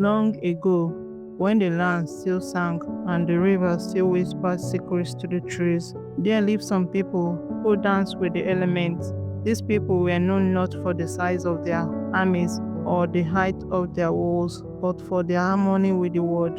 Long ago, when the land still sang and the river still whispered secrets to the trees, there lived some people who danced with the elements. These people were known not for the size of their armies or the height of their walls, but for their harmony with the world.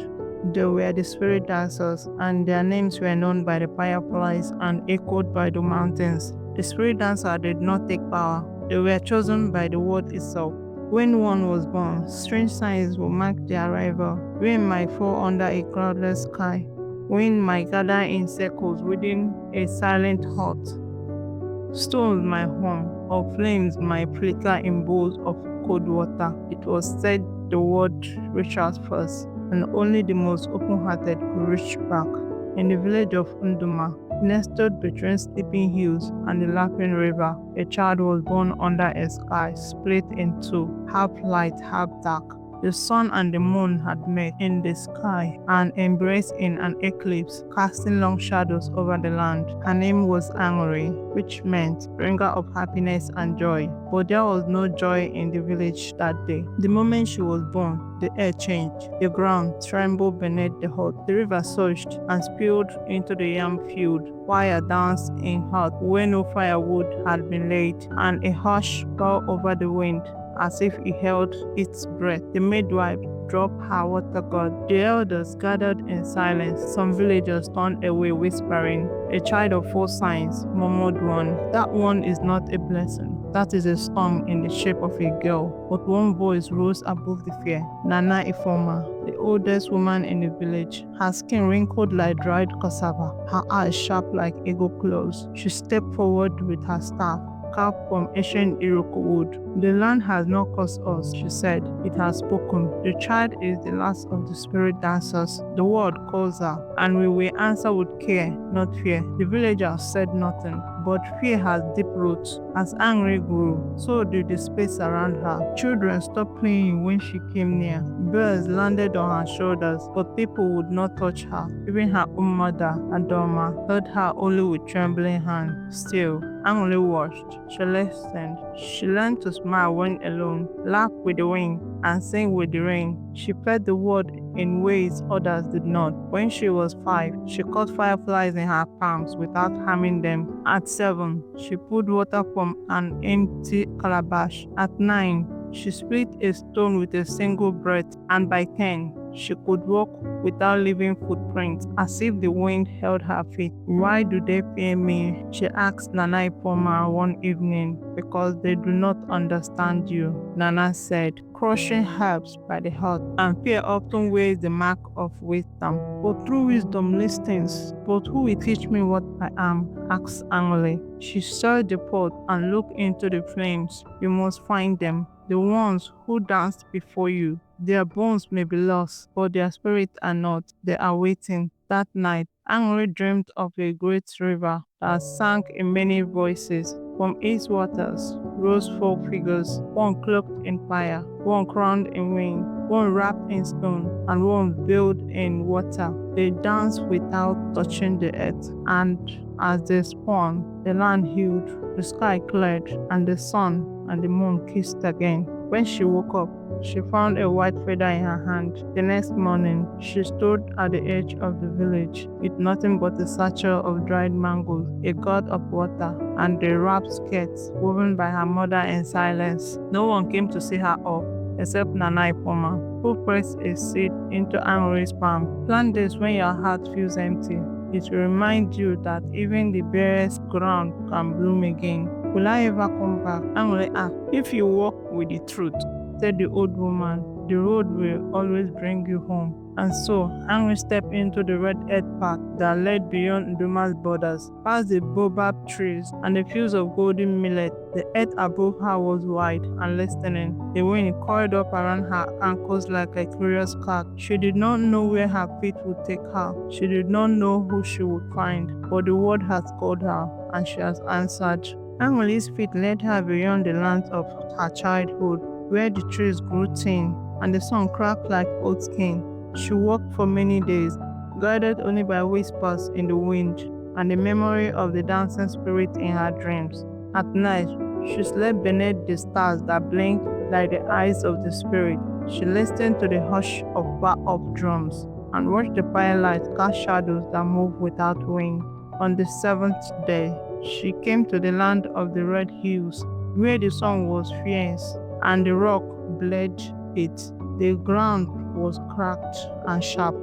They were the spirit dancers, and their names were known by the fireflies and echoed by the mountains. The spirit dancer did not take power, they were chosen by the world itself. When one was born, strange signs would mark their arrival. Rain might fall under a cloudless sky. Wind might gather in circles within a silent hut. Stones might hum, or flames might flicker in bowls of cold water. It was said the word reached out first, and only the most open-hearted could reach back. In the village of Unduma, nestled between sleeping hills and the laughing river, a child was born under a sky split in two, half light, half dark. The sun and the moon had met in the sky and embraced in an eclipse, casting long shadows over the land. Her name was Angri, which meant bringer of happiness and joy. But there was no joy in the village that day. The moment she was born, the air changed. The ground trembled beneath the hut. The river surged and spilled into the yam field. Fire danced in hut where no firewood had been laid, and a hush fell over the wind as if it held its breath. The midwife dropped her water god. The elders gathered in silence. Some villagers turned away, whispering, "A child of four signs," murmured one. "That one is not a blessing. That is a storm in the shape of a girl." But one voice rose above the fear. Nana Ifoma, the oldest woman in the village, her skin wrinkled like dried cassava, her eyes sharp like eagle claws. She stepped forward with her staff, carved from ancient Iroko wood. "The land has not cursed us," she said. "It has spoken. The child is the last of the spirit dancers. The word calls her, and we will answer with care, not fear." The villagers said nothing, but fear has deep roots. As Angry grew, so did the space around her. Children stopped playing when she came near. Birds landed on her shoulders, but people would not touch her. Even her own mother, Adoma, held her only with trembling hands. Still, Angry watched. She listened. She learned to smile when alone, laugh with the wind, and sing with the rain. She felt the world in ways others did not. When she was 5, she caught fireflies in her palms without harming them. At 7, she poured water from an empty calabash. At 9, she split a stone with a single breath, and by 10, she could walk without leaving footprints, as if the wind held her feet. "Why do they fear me?" she asked Nana Ipoma one evening. "Because they do not understand you," Nana said, crushing herbs by the heart. "And fear often wears the mark of wisdom. But true wisdom listens. But who will teach me what I am?" asked Angole. She stirred the pot and looked into the flames. "You must find them, the ones who danced before you. Their bones may be lost, but their spirits are not. They are waiting." That night, Angry dreamed of a great river that sang in many voices. From its waters rose 4 figures, one cloaked in fire, one crowned in wind, one wrapped in stone, and one veiled in water. They danced without touching the earth, and as they spun, the land healed, the sky cleared, and the sun and the moon kissed again. When she woke up, she found a white feather in her hand. The next morning, she stood at the edge of the village with nothing but a satchel of dried mangoes, a gourd of water, and the wrapped skirts woven by her mother in silence. No one came to see her off, except Nana Ipoma, who pressed a seed into Angry's palm. "Plant this when your heart feels empty. It will remind you that even the barest ground can bloom again." "Will I ever come back?" Angry asked. "If you walk with the truth," said the old woman, "the road will always bring you home." And so, Angry stepped into the red earth path that led beyond Nduma's borders, past the baobab trees and the fields of golden millet. The earth above her was wide and listening. The wind coiled up around her ankles like a curious cat. She did not know where her feet would take her. She did not know who she would find, but the word has called her, and she has answered. Emily's feet led her beyond the lands of her childhood, where the trees grew thin and the sun cracked like oat skin. She walked for many days, guided only by whispers in the wind and the memory of the dancing spirit in her dreams. At night, she slept beneath the stars that blinked like the eyes of the spirit. She listened to the hush of drums and watched the firelight cast shadows that moved without wing. On the seventh day, she came to the land of the red hills, where the sun was fierce and the rock bled it. The ground was cracked and sharp,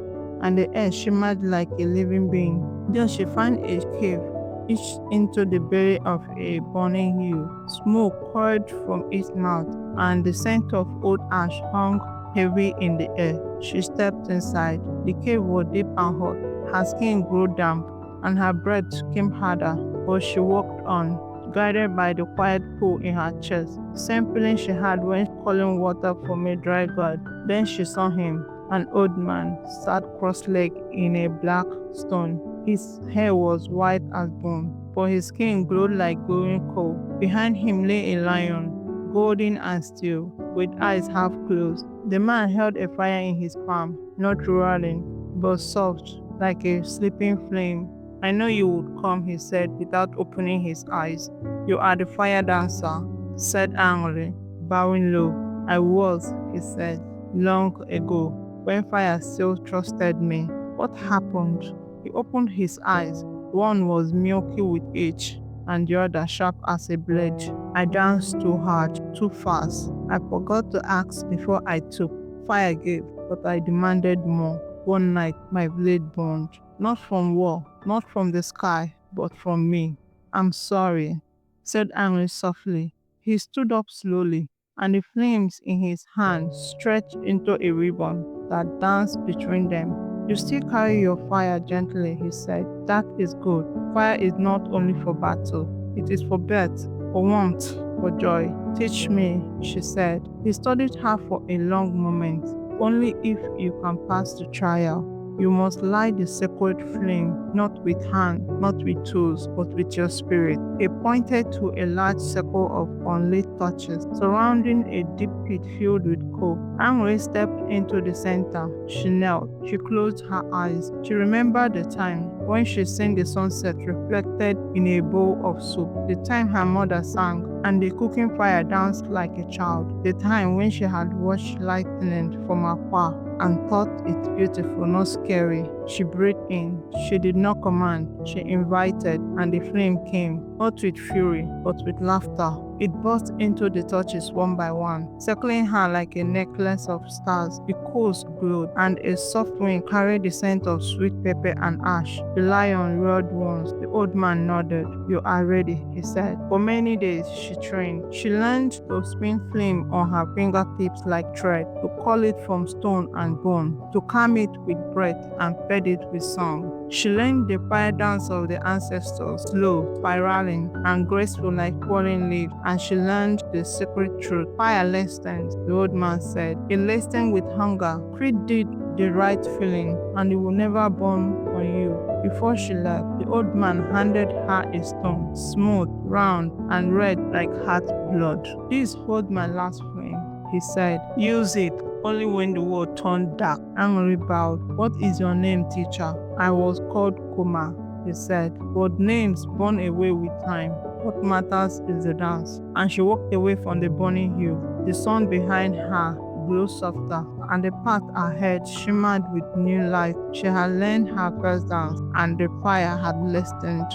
and the air shimmered like a living being. There she found a cave, each into the belly of a burning hill. Smoke curled from its mouth, and the scent of old ash hung heavy in the air. She stepped inside. The cave was deep and hot. Her skin grew damp, and her breath came harder, but she walked on, guided by the quiet pull in her chest, same feeling she had when calling water from a dry god. Then she saw him, an old man, sat cross-legged in a black stone. His hair was white as bone, but his skin glowed like glowing coal. Behind him lay a lion, golden and still, with eyes half closed. The man held a fire in his palm, not roaring, but soft, like a sleeping flame. I know you would come, he said, without opening his eyes. You are the fire dancer, said angrily, bowing low. I was, he said, long ago, when fire still trusted me. What happened? He opened his eyes. One was milky with age, and the other sharp as a blade. I danced too hard, too fast. I forgot to ask before I took. Fire gave, but I demanded more. One night, my blade burned. Not from war, not from the sky, but from me. I'm sorry, said Henry softly. He stood up slowly, and the flames in his hand stretched into a ribbon that danced between them. You still carry your fire gently, he said. That is good. Fire is not only for battle, it is for birth, for warmth, for joy. Teach me, she said. He studied her for a long moment. Only if you can pass the trial. You must light the sacred flame, not with hand, not with tools, but with your spirit. He pointed to a large circle of unlit torches surrounding a deep pit filled with coal. Anne stepped into the center. She knelt. She closed her eyes. She remembered the time when she seen the sunset reflected in a bowl of soup, the time her mother sang, and the cooking fire danced like a child, the time when she had watched lightning from afar and thought it beautiful, not scary. She breathed in. She did not command. She invited, and the flame came, not with fury, but with laughter. It burst into the torches one by one, circling her like a necklace of stars. The coals glowed, and a soft wind carried the scent of sweet pepper and ash. The lion roared once. The old man nodded. You are ready, he said. For many days she trained. She learned to spin flame on her fingertips like thread, to call it from stone and bone, to calm it with breath and fed it with song. She learned the fire dance of the ancestors, slow, spiraling, and graceful like falling leaves, and she learned the secret truth. Fire lessons, the old man said. It listened with hunger. Creed did the right feeling, and it will never burn on you. Before she left, the old man handed her a stone, smooth, round, and red like heart blood. This hold my last flame, he said. Use it only when the world turned dark. Henry bowed. What is your name, teacher? I was called Kuma, he said. But names burn away with time. What matters is the dance. And she walked away from the burning hill. The sun behind her grew softer, and the path ahead shimmered with new light. She had learned her first dance, and the fire had listened.